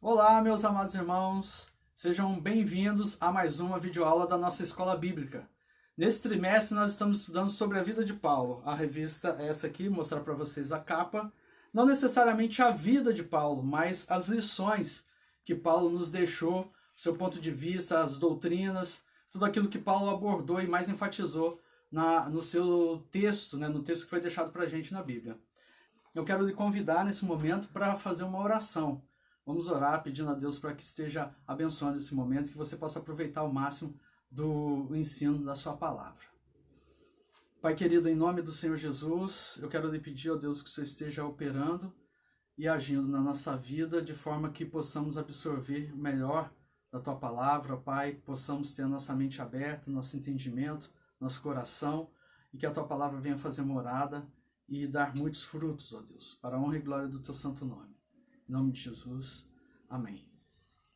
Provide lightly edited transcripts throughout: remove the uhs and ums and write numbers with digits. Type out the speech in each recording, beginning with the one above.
Olá, meus amados irmãos, sejam bem-vindos a mais uma videoaula da nossa Escola Bíblica. Nesse trimestre nós estamos estudando sobre a vida de Paulo. A revista é essa aqui, vou mostrar para vocês a capa. Não necessariamente a vida de Paulo, mas as lições que Paulo nos deixou, seu ponto de vista, as doutrinas, tudo aquilo que Paulo abordou e mais enfatizou no seu texto, no texto que foi deixado para a gente na Bíblia. Eu quero lhe convidar nesse momento para fazer uma oração. Vamos orar pedindo a Deus para que esteja abençoando esse momento, que você possa aproveitar ao máximo do ensino da sua palavra. Pai querido, em nome do Senhor Jesus, eu quero lhe pedir, ó Deus, que o Senhor esteja operando e agindo na nossa vida, de forma que possamos absorver melhor da tua palavra, Pai, possamos ter a nossa mente aberta, nosso entendimento, nosso coração, e que a tua palavra venha fazer morada e dar muitos frutos, ó Deus, para a honra e glória do teu santo nome. Em nome de Jesus, amém.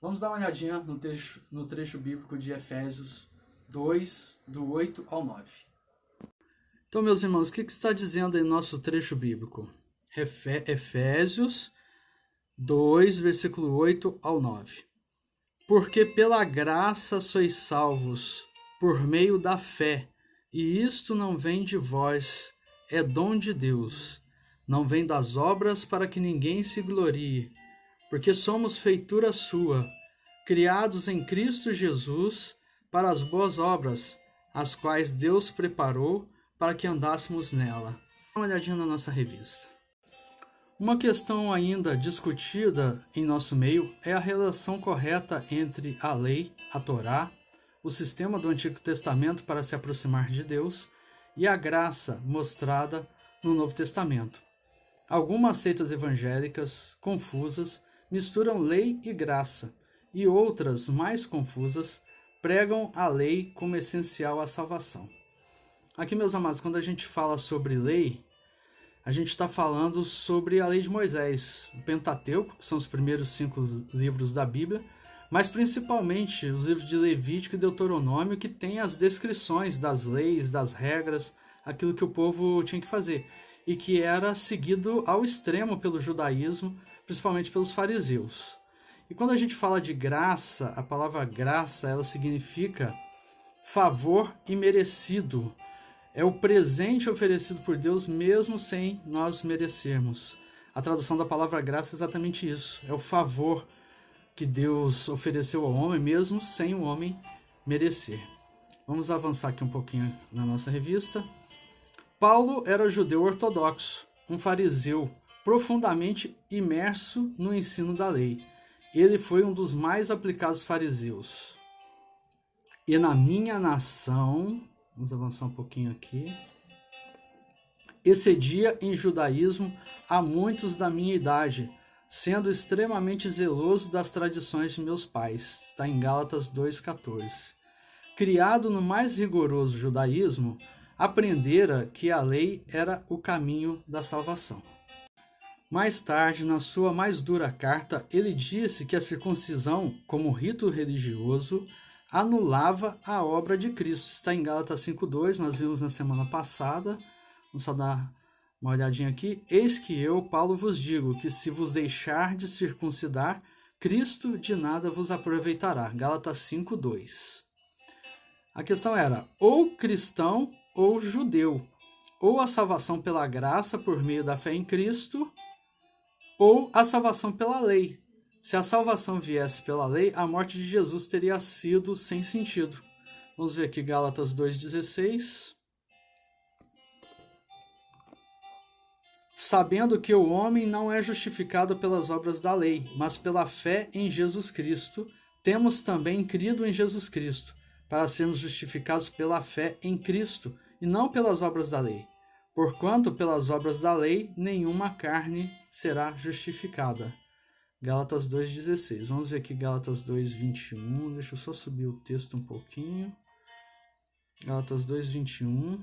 Vamos dar uma olhadinha no trecho bíblico de Efésios 2, do 8 ao 9. Então, meus irmãos, o que está dizendo aí no nosso trecho bíblico? Efésios 2, versículo 8 ao 9. Porque pela graça sois salvos, por meio da fé, e isto não vem de vós, é dom de Deus. Não vem das obras para que ninguém se glorie, porque somos feitura sua, criados em Cristo Jesus para as boas obras, as quais Deus preparou para que andássemos nela. Dá uma olhadinha na nossa revista. Uma questão ainda discutida em nosso meio é a relação correta entre a lei, a Torá, o sistema do Antigo Testamento para se aproximar de Deus e a graça mostrada no Novo Testamento. Algumas seitas evangélicas confusas misturam lei e graça, e outras, mais confusas, pregam a lei como essencial à salvação. Aqui, meus amados, quando a gente fala sobre lei, a gente está falando sobre a lei de Moisés, o Pentateuco, que são os primeiros 5 livros da Bíblia, mas principalmente os livros de Levítico e Deuteronômio, que têm as descrições das leis, das regras, aquilo que o povo tinha que fazer, e que era seguido ao extremo pelo judaísmo, principalmente pelos fariseus. E quando a gente fala de graça, a palavra graça, ela significa favor imerecido. É o presente oferecido por Deus mesmo sem nós merecermos. A tradução da palavra graça é exatamente isso. É o favor que Deus ofereceu ao homem mesmo sem o homem merecer. Vamos avançar aqui um pouquinho na nossa revista. Paulo era judeu ortodoxo, um fariseu profundamente imerso no ensino da lei. Ele foi um dos mais aplicados fariseus. E na minha nação, vamos avançar um pouquinho aqui, excedia em judaísmo a muitos da minha idade, sendo extremamente zeloso das tradições de meus pais. Está em Gálatas 2,14. Criado no mais rigoroso judaísmo, aprendera que a lei era o caminho da salvação. Mais tarde, na sua mais dura carta, ele disse que a circuncisão, como rito religioso, anulava a obra de Cristo. Está em Gálatas 5,2, nós vimos na semana passada. Vamos só dar uma olhadinha aqui. Eis que eu, Paulo, vos digo que se vos deixar de circuncidar, Cristo de nada vos aproveitará. Gálatas 5,2. A questão era, ou cristão ou judeu, ou a salvação pela graça por meio da fé em Cristo, ou a salvação pela lei. Se a salvação viesse pela lei, a morte de Jesus teria sido sem sentido. Vamos ver aqui Gálatas 2,16. Sabendo que o homem não é justificado pelas obras da lei, mas pela fé em Jesus Cristo, temos também crido em Jesus Cristo, para sermos justificados pela fé em Cristo, e não pelas obras da lei. Porquanto pelas obras da lei nenhuma carne será justificada. Gálatas 2,16. Vamos ver aqui Gálatas 2,21. Deixa eu só subir o texto um pouquinho. Gálatas 2,21.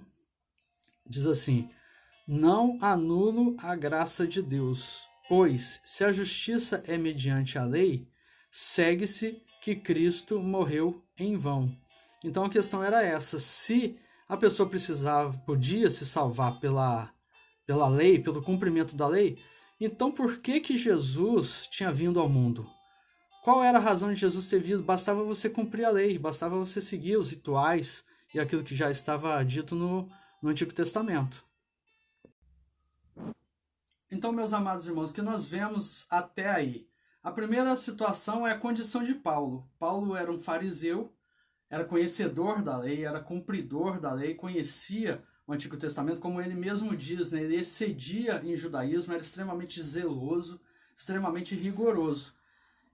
Diz assim: não anulo a graça de Deus, pois se a justiça é mediante a lei, segue-se que Cristo morreu em vão. Então a questão era essa: se a pessoa podia se salvar pela lei, pelo cumprimento da lei, então por que Jesus tinha vindo ao mundo? Qual era a razão de Jesus ter vindo? Bastava você cumprir a lei, bastava você seguir os rituais e aquilo que já estava dito no Antigo Testamento. Então, meus amados irmãos, o que nós vemos até aí? A primeira situação é a condição de Paulo. Paulo era um fariseu, era conhecedor da lei, era cumpridor da lei, conhecia o Antigo Testamento, como ele mesmo diz, né? Ele excedia em judaísmo, era extremamente zeloso, extremamente rigoroso.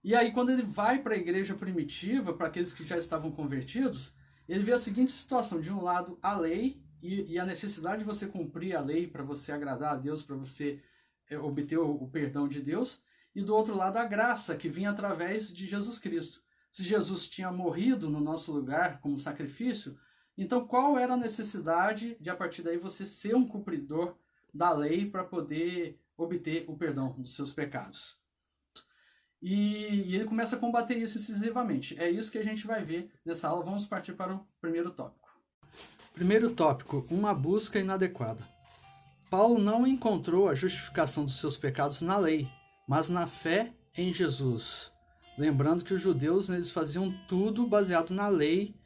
E aí, quando ele vai para a igreja primitiva, para aqueles que já estavam convertidos, ele vê a seguinte situação: de um lado, a lei e a necessidade de você cumprir a lei para você agradar a Deus, para você obter o perdão de Deus, e do outro lado, a graça que vinha através de Jesus Cristo. Se Jesus tinha morrido no nosso lugar como sacrifício, então qual era a necessidade de, a partir daí, você ser um cumpridor da lei para poder obter o perdão dos seus pecados? E ele começa a combater isso incisivamente. É isso que a gente vai ver nessa aula. Vamos partir para o primeiro tópico. Primeiro tópico, uma busca inadequada. Paulo não encontrou a justificação dos seus pecados na lei, mas na fé em Jesus. Lembrando que os judeus, eles faziam tudo baseado na lei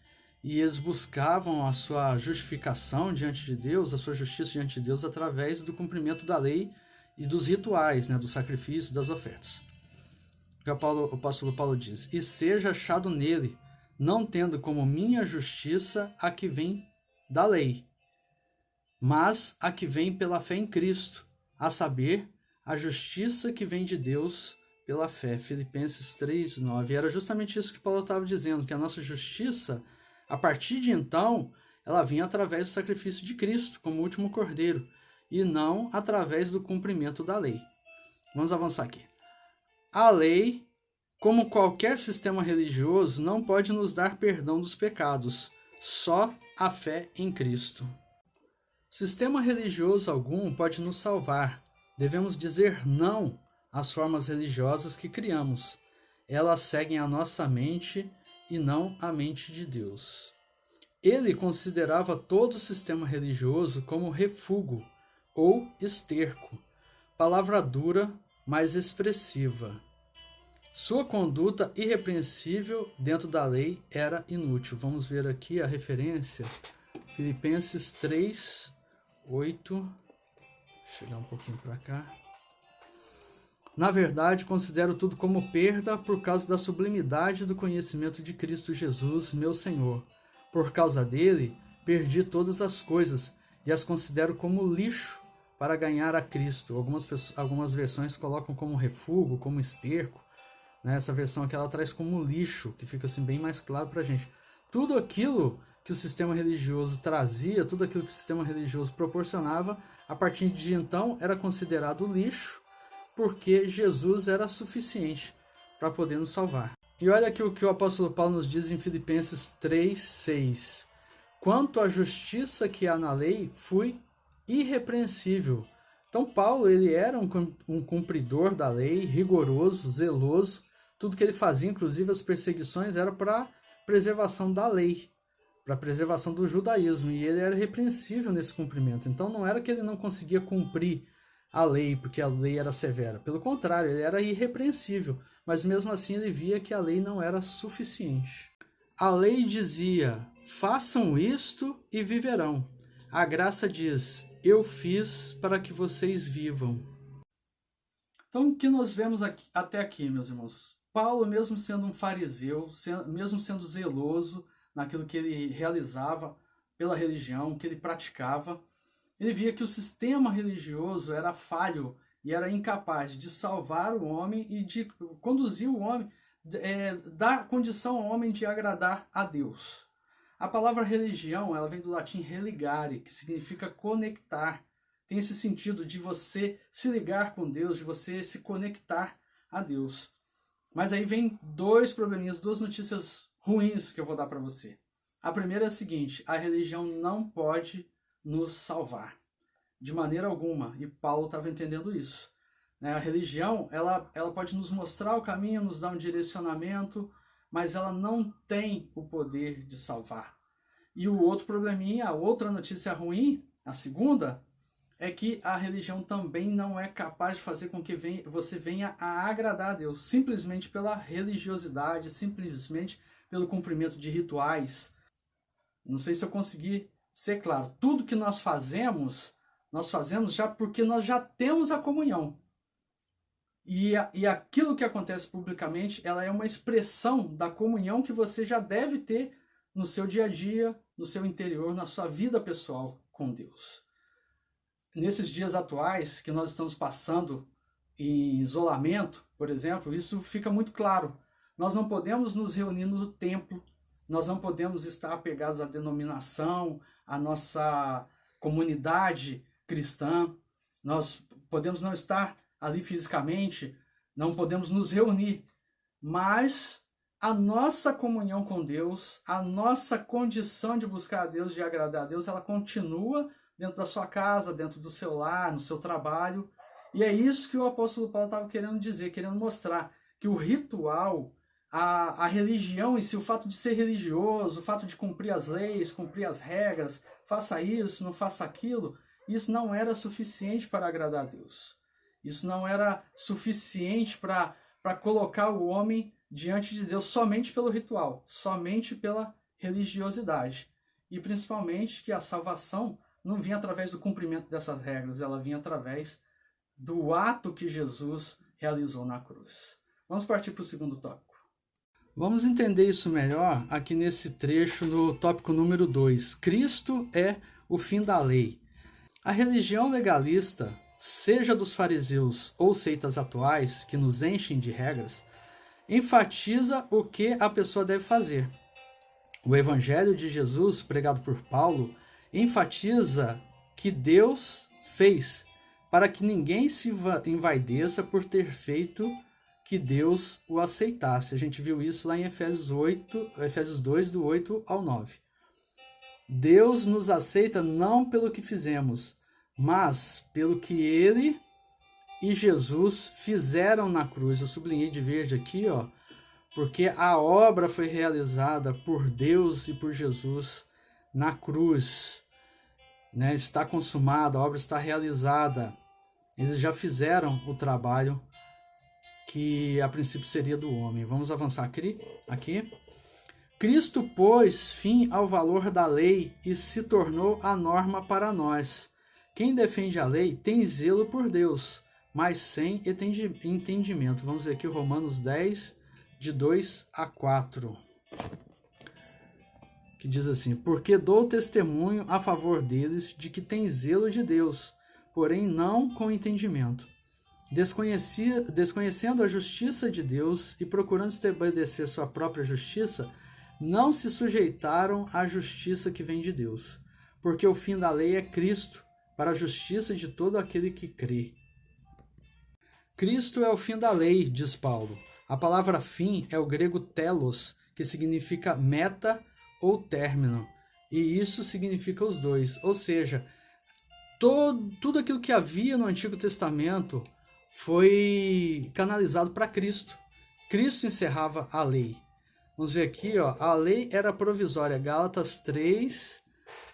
e eles buscavam a sua justificação diante de Deus, a sua justiça diante de Deus através do cumprimento da lei e dos rituais, né, do sacrifício, das ofertas. O apóstolo Paulo diz: e seja achado nele, não tendo como minha justiça a que vem da lei, mas a que vem pela fé em Cristo, a saber, a justiça que vem de Deus pela fé. Filipenses 3:9. Era justamente isso que Paulo estava dizendo, que a nossa justiça, a partir de então, ela vinha através do sacrifício de Cristo, como último cordeiro, e não através do cumprimento da lei. Vamos avançar aqui. A lei, como qualquer sistema religioso, não pode nos dar perdão dos pecados, só a fé em Cristo. Sistema religioso algum pode nos salvar. Devemos dizer não às formas religiosas que criamos. Elas seguem a nossa mente e não a mente de Deus. Ele considerava todo sistema religioso como refúgio ou esterco, palavra dura, mas expressiva. Sua conduta irrepreensível dentro da lei era inútil. Vamos ver aqui a referência, Filipenses 3:8. Chegar um pouquinho para cá. Na verdade, considero tudo como perda por causa da sublimidade do conhecimento de Cristo Jesus, meu Senhor. Por causa dele, perdi todas as coisas e as considero como lixo para ganhar a Cristo. Algumas versões colocam como refúgio, como esterco. Né? Essa versão aqui ela traz como lixo, que fica assim bem mais claro para a gente. Tudo aquilo que o sistema religioso trazia, tudo aquilo que o sistema religioso proporcionava, a partir de então era considerado lixo, porque Jesus era suficiente para poder nos salvar. E olha aqui o que o apóstolo Paulo nos diz em Filipenses 3:6. Quanto à justiça que há na lei, fui irrepreensível. Então Paulo, ele era um cumpridor da lei, rigoroso, zeloso. Tudo que ele fazia, inclusive as perseguições, era para preservação da lei, para preservação do judaísmo. E ele era irrepreensível nesse cumprimento. Então não era que ele não conseguia cumprir a lei, porque a lei era severa. Pelo contrário, ele era irrepreensível. Mas mesmo assim ele via que a lei não era suficiente. A lei dizia: façam isto e viverão. A graça diz: eu fiz para que vocês vivam. Então, o que nós vemos aqui, até aqui, meus irmãos? Paulo, mesmo sendo um fariseu, mesmo sendo zeloso naquilo que ele realizava pela religião, que ele praticava, ele via que o sistema religioso era falho e era incapaz de salvar o homem e de conduzir o homem, dar condição ao homem de agradar a Deus. A palavra religião, ela vem do latim religare, que significa conectar. Tem esse sentido de você se ligar com Deus, de você se conectar a Deus. Mas aí vem dois probleminhas, duas notícias ruins que eu vou dar para você. A primeira é a seguinte: a religião não pode nos salvar, de maneira alguma. E Paulo estava entendendo isso. A religião, ela pode nos mostrar o caminho, nos dar um direcionamento, mas ela não tem o poder de salvar. E o outro probleminha, a outra notícia ruim, a segunda, é que a religião também não é capaz de fazer com que você venha a agradar a Deus, simplesmente pela religiosidade, simplesmente pelo cumprimento de rituais. Não sei se eu consegui ser claro. Tudo que nós fazemos já porque nós já temos a comunhão. E aquilo que acontece publicamente, ela é uma expressão da comunhão que você já deve ter no seu dia a dia, no seu interior, na sua vida pessoal com Deus. Nesses dias atuais que nós estamos passando em isolamento, por exemplo, isso fica muito claro. Nós não podemos nos reunir no templo, nós não podemos estar apegados à denominação, à nossa comunidade cristã, nós podemos não estar ali fisicamente, não podemos nos reunir, mas a nossa comunhão com Deus, a nossa condição de buscar a Deus, de agradar a Deus, ela continua dentro da sua casa, dentro do seu lar, no seu trabalho. E é isso que o apóstolo Paulo estava querendo dizer, querendo mostrar que o ritual, a religião em si, o fato de ser religioso, o fato de cumprir as leis, cumprir as regras, faça isso, não faça aquilo, isso não era suficiente para agradar a Deus. Isso não era suficiente para colocar o homem diante de Deus somente pelo ritual, somente pela religiosidade. E principalmente que a salvação não vinha através do cumprimento dessas regras, ela vinha através do ato que Jesus realizou na cruz. Vamos partir para o segundo tópico. Vamos entender isso melhor aqui nesse trecho no tópico número 2. Cristo é o fim da lei. A religião legalista, seja dos fariseus ou seitas atuais que nos enchem de regras, enfatiza o que a pessoa deve fazer. O evangelho de Jesus, pregado por Paulo, enfatiza que Deus fez para que ninguém se envaideça por ter feito que Deus o aceitasse. A gente viu isso lá em Efésios 2, do 8 ao 9. Deus nos aceita não pelo que fizemos, mas pelo que Ele e Jesus fizeram na cruz. Eu sublinhei de verde aqui, ó, porque a obra foi realizada por Deus e por Jesus na cruz. Né? Está consumada, a obra está realizada. Eles já fizeram o trabalho que a princípio seria do homem. Vamos avançar aqui. Cristo pôs fim ao valor da lei e se tornou a norma para nós. Quem defende a lei tem zelo por Deus, mas sem entendimento. Vamos ver aqui Romanos 10, de 2 a 4. Que diz assim: porque dou testemunho a favor deles de que tem zelo de Deus, porém não com entendimento. Desconhecendo a justiça de Deus e procurando estabelecer sua própria justiça, não se sujeitaram à justiça que vem de Deus, porque o fim da lei é Cristo, para a justiça de todo aquele que crê. Cristo é o fim da lei, diz Paulo. A palavra fim é o grego telos, que significa meta ou término, e isso significa os dois, ou seja, tudo aquilo que havia no Antigo Testamento foi canalizado para Cristo. Cristo encerrava a lei. Vamos ver aqui, ó, a lei era provisória, Gálatas 3,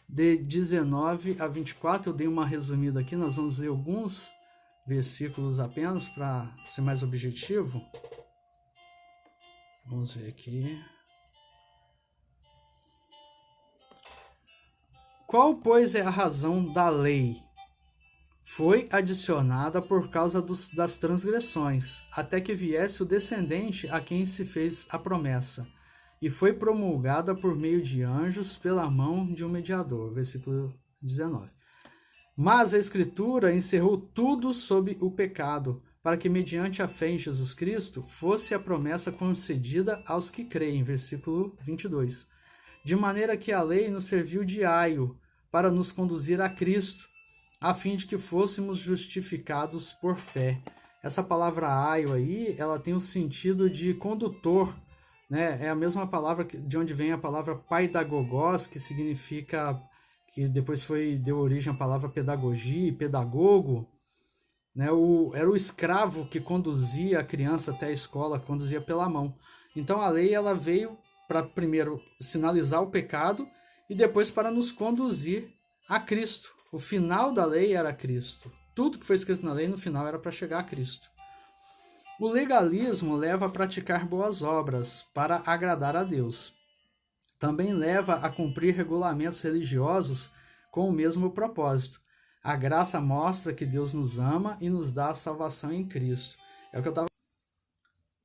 de 19 a 24, eu dei uma resumida aqui, nós vamos ler alguns versículos apenas para ser mais objetivo. Vamos ver aqui. Qual, pois, é a razão da lei? Foi adicionada por causa das transgressões, até que viesse o descendente a quem se fez a promessa, e foi promulgada por meio de anjos pela mão de um mediador. Versículo 19. Mas a Escritura encerrou tudo sob o pecado, para que mediante a fé em Jesus Cristo fosse a promessa concedida aos que creem. Versículo 22. De maneira que a lei nos serviu de aio para nos conduzir a Cristo, a fim de que fôssemos justificados por fé. Essa palavra aio aí, ela tem o sentido de condutor, né? É a mesma palavra de onde vem a palavra paidagogos, que significa, que depois deu origem à palavra pedagogia e pedagogo, né? Era o escravo que conduzia a criança até a escola, conduzia pela mão. Então a lei, ela veio para primeiro sinalizar o pecado e depois para nos conduzir a Cristo, O final da lei era Cristo. Tudo que foi escrito na lei, no final, era para chegar a Cristo. O legalismo leva a praticar boas obras para agradar a Deus. Também leva a cumprir regulamentos religiosos com o mesmo propósito. A graça mostra que Deus nos ama e nos dá a salvação em Cristo. É o que eu estava.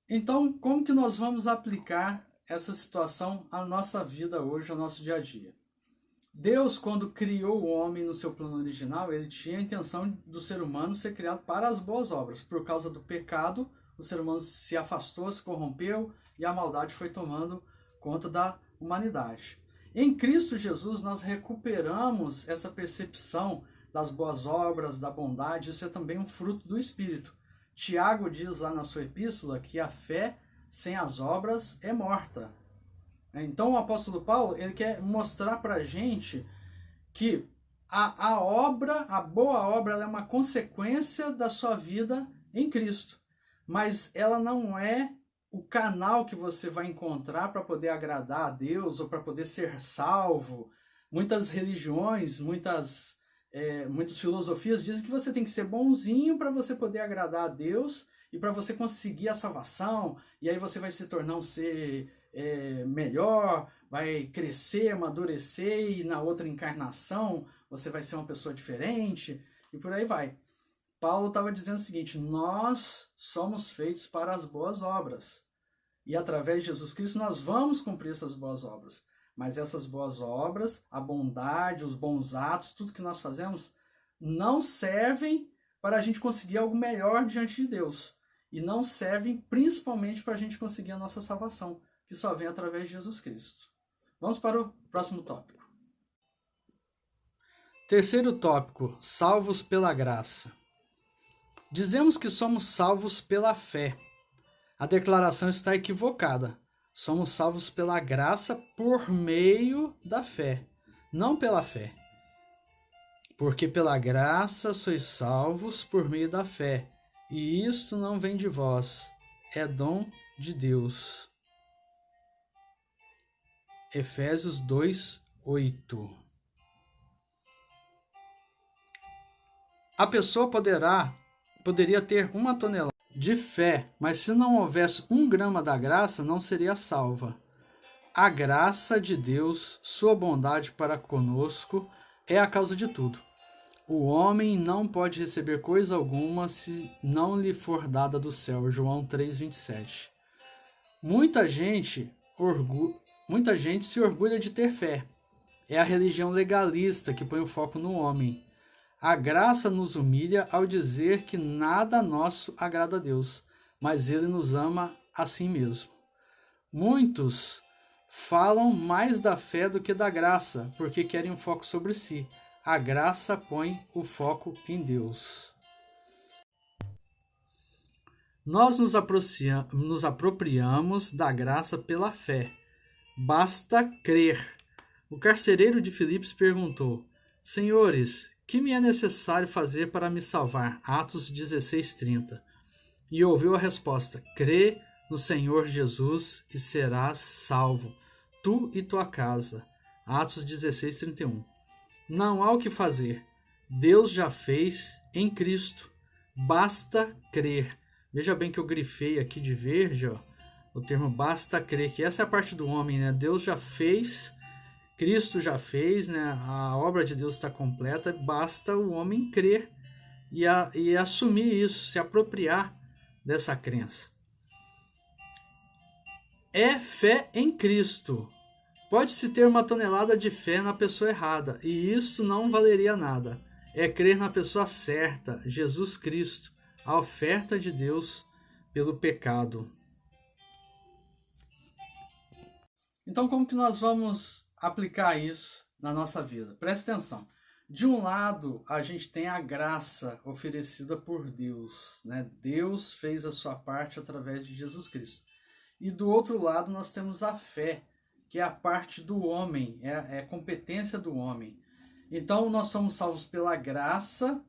Então, como que nós vamos aplicar essa situação à nossa vida hoje, ao nosso dia a dia? Deus, quando criou o homem no seu plano original, ele tinha a intenção do ser humano ser criado para as boas obras. Por causa do pecado, o ser humano se afastou, se corrompeu e a maldade foi tomando conta da humanidade. Em Cristo Jesus, nós recuperamos essa percepção das boas obras, da bondade. Isso é também um fruto do Espírito. Tiago diz lá na sua epístola que a fé sem as obras é morta. Então o apóstolo Paulo, ele quer mostrar para a gente que a boa obra, ela é uma consequência da sua vida em Cristo. Mas ela não é o canal que você vai encontrar para poder agradar a Deus ou para poder ser salvo. Muitas religiões, muitas filosofias dizem que você tem que ser bonzinho para você poder agradar a Deus e para você conseguir a salvação, e aí você vai se tornar um ser melhor, vai crescer, amadurecer, e na outra encarnação você vai ser uma pessoa diferente, e por aí vai. Paulo estava dizendo o seguinte: nós somos feitos para as boas obras, e através de Jesus Cristo nós vamos cumprir essas boas obras. Mas essas boas obras, a bondade, os bons atos, tudo que nós fazemos, não servem para a gente conseguir algo melhor diante de Deus. E não servem principalmente para a gente conseguir a nossa salvação, que só vem através de Jesus Cristo. Vamos para o próximo tópico. Terceiro tópico, salvos pela graça. Dizemos que somos salvos pela fé. A declaração está equivocada. Somos salvos pela graça por meio da fé, não pela fé. Porque pela graça sois salvos por meio da fé, e isto não vem de vós, é dom de Deus. Efésios 2:8. A pessoa poderia ter 1 tonelada de fé, mas se não houvesse 1 grama da graça, não seria salva. A graça de Deus, sua bondade para conosco, é a causa de tudo. O homem não pode receber coisa alguma se não lhe for dada do céu. João 3:27. Muita gente se orgulha de ter fé. É a religião legalista que põe o foco no homem. A graça nos humilha ao dizer que nada nosso agrada a Deus, mas Ele nos ama assim mesmo. Muitos falam mais da fé do que da graça, porque querem um foco sobre si. A graça põe o foco em Deus. Nós nos apropriamos da graça pela fé. Basta crer. O carcereiro de Filipos perguntou: Senhores, que me é necessário fazer para me salvar? Atos 16:30. E ouviu a resposta: crê no Senhor Jesus e serás salvo, tu e tua casa. Atos 16:31. Não há o que fazer. Deus já fez em Cristo. Basta crer. Veja bem que eu grifei aqui de verde, ó, o termo basta crer, que essa é a parte do homem, né? Deus já fez, Cristo já fez, né? A obra de Deus está completa, basta o homem crer e assumir isso, se apropriar dessa crença. É fé em Cristo. Pode-se ter 1 tonelada de fé na pessoa errada, e isso não valeria nada. É crer na pessoa certa, Jesus Cristo, a oferta de Deus pelo pecado. Então, como que nós vamos aplicar isso na nossa vida? Presta atenção. De um lado, a gente tem a graça oferecida por Deus, né? Deus fez a sua parte através de Jesus Cristo. E do outro lado, nós temos a fé, que é a parte do homem, é a competência do homem. Então, nós somos salvos pela graça,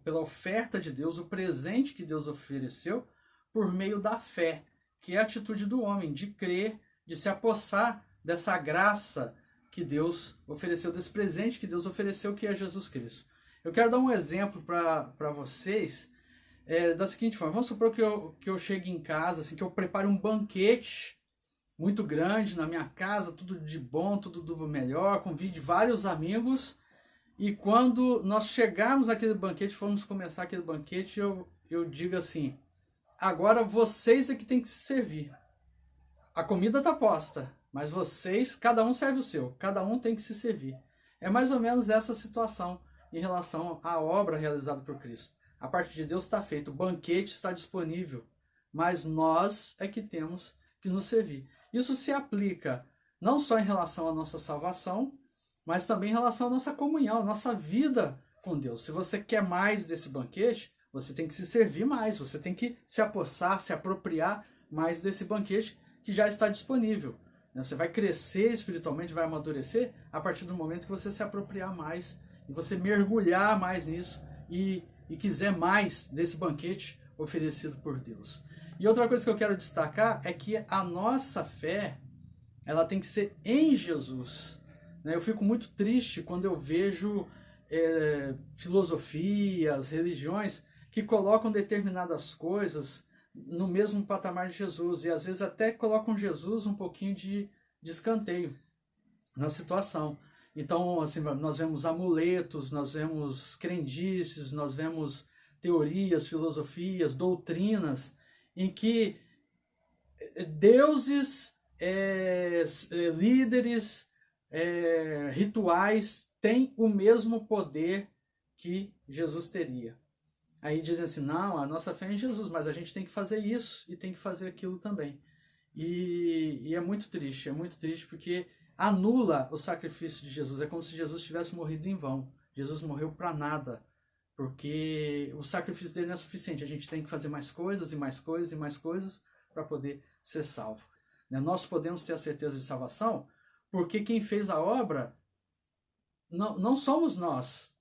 pela oferta de Deus, o presente que Deus ofereceu, por meio da fé, que é a atitude do homem, de crer, de se apossar dessa graça que Deus ofereceu, desse presente que Deus ofereceu, que é Jesus Cristo. Eu quero dar um exemplo para vocês da seguinte forma. Vamos supor que eu chegue em casa, assim, que eu prepare um banquete muito grande na minha casa, tudo de bom, tudo do melhor, convide vários amigos, e quando nós chegarmos naquele banquete, formos começar aquele banquete, eu digo assim: agora vocês é que tem que se servir. A comida está posta, mas vocês, cada um serve o seu, cada um tem que se servir. É mais ou menos essa situação em relação à obra realizada por Cristo. A parte de Deus está feita, o banquete está disponível, mas nós é que temos que nos servir. Isso se aplica não só em relação à nossa salvação, mas também em relação à nossa comunhão, à nossa vida com Deus. Se você quer mais desse banquete, você tem que se servir mais, você tem que se apossar, se apropriar mais desse banquete que já está disponível. Você vai crescer espiritualmente, vai amadurecer a partir do momento que você se apropriar mais e você mergulhar mais nisso e quiser mais desse banquete oferecido por Deus. E outra coisa que eu quero destacar é que a nossa fé, ela tem que ser em Jesus. Eu fico muito triste quando eu vejo filosofias, religiões que colocam determinadas coisas no mesmo patamar de Jesus, e às vezes até colocam Jesus um pouquinho de escanteio na situação. Então, assim, nós vemos amuletos, nós vemos crendices, nós vemos teorias, filosofias, doutrinas, em que deuses, líderes, rituais têm o mesmo poder que Jesus teria. Aí dizem assim: não, a nossa fé é em Jesus, mas a gente tem que fazer isso e tem que fazer aquilo também. E é muito triste porque anula o sacrifício de Jesus. É como se Jesus tivesse morrido em vão. Jesus morreu para nada, porque o sacrifício dele não é suficiente. A gente tem que fazer mais coisas e mais coisas e mais coisas para poder ser salvo. Nós podemos ter a certeza de salvação porque quem fez a obra não somos nós.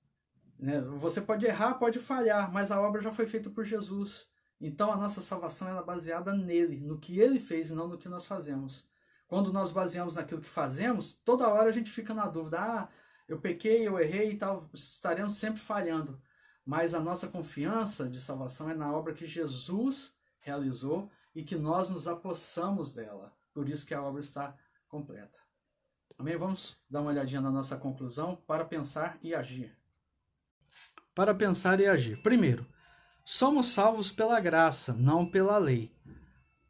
Você pode errar, pode falhar, mas a obra já foi feita por Jesus. Então a nossa salvação é baseada nele, no que ele fez e não no que nós fazemos. Quando nós baseamos naquilo que fazemos, toda hora a gente fica na dúvida: eu pequei, eu errei e tal, estaremos sempre falhando. Mas a nossa confiança de salvação é na obra que Jesus realizou e que nós nos apossamos dela. Por isso que a obra está completa. Amém? Vamos dar uma olhadinha na nossa conclusão para pensar e agir. Para pensar e agir. Primeiro, somos salvos pela graça, não pela lei.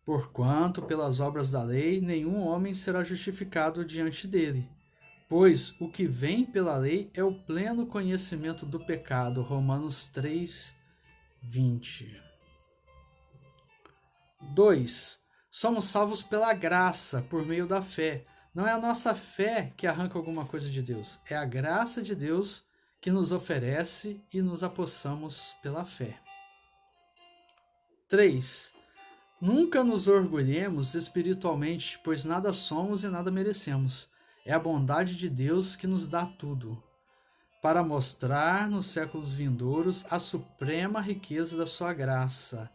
Porquanto, pelas obras da lei, nenhum homem será justificado diante dele. Pois o que vem pela lei é o pleno conhecimento do pecado. Romanos 3, 20. 2. Somos salvos pela graça, por meio da fé. Não é a nossa fé que arranca alguma coisa de Deus. É a graça de Deus que nos oferece e nos apossamos pela fé. 3. Nunca nos orgulhemos espiritualmente, pois nada somos e nada merecemos. É a bondade de Deus que nos dá tudo, para mostrar nos séculos vindouros a suprema riqueza da sua graça,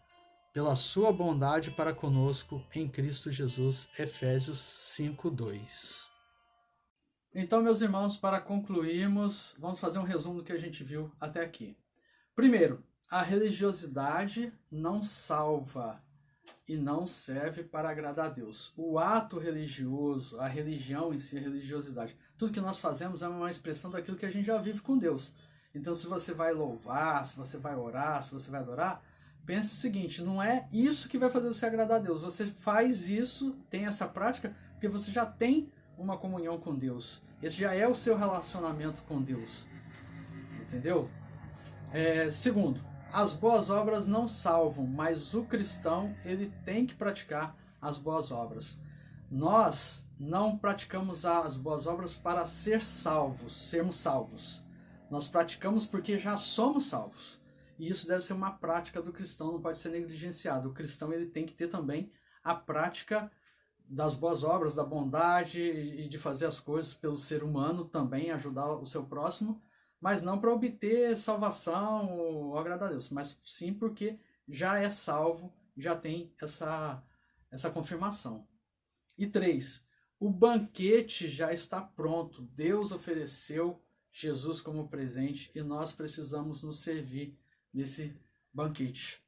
pela sua bondade para conosco em Cristo Jesus. Efésios 5:2. Então, meus irmãos, para concluirmos, vamos fazer um resumo do que a gente viu até aqui. Primeiro, a religiosidade não salva e não serve para agradar a Deus. O ato religioso, a religião em si, a religiosidade, tudo que nós fazemos é uma expressão daquilo que a gente já vive com Deus. Então, se você vai louvar, se você vai orar, se você vai adorar, pense o seguinte: não é isso que vai fazer você agradar a Deus. Você faz isso, tem essa prática, porque você já tem uma comunhão com Deus. Esse já é o seu relacionamento com Deus. Entendeu? Segundo, as boas obras não salvam, mas o cristão, ele tem que praticar as boas obras. Nós não praticamos as boas obras para sermos salvos. Nós praticamos porque já somos salvos. E isso deve ser uma prática do cristão, não pode ser negligenciado. O cristão, ele tem que ter também a prática das boas obras, da bondade e de fazer as coisas pelo ser humano, também ajudar o seu próximo, mas não para obter salvação ou agradar a Deus, mas sim porque já é salvo, já tem essa confirmação. E 3, o banquete já está pronto. Deus ofereceu Jesus como presente e nós precisamos nos servir nesse banquete.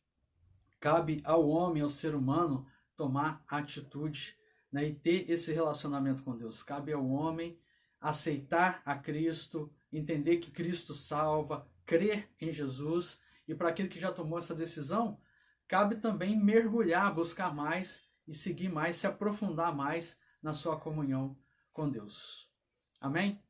Cabe ao homem, ao ser humano, tomar atitude, né, e ter esse relacionamento com Deus. Cabe ao homem aceitar a Cristo, entender que Cristo salva, crer em Jesus. E para aquele que já tomou essa decisão, cabe também mergulhar, buscar mais e seguir mais, se aprofundar mais na sua comunhão com Deus. Amém?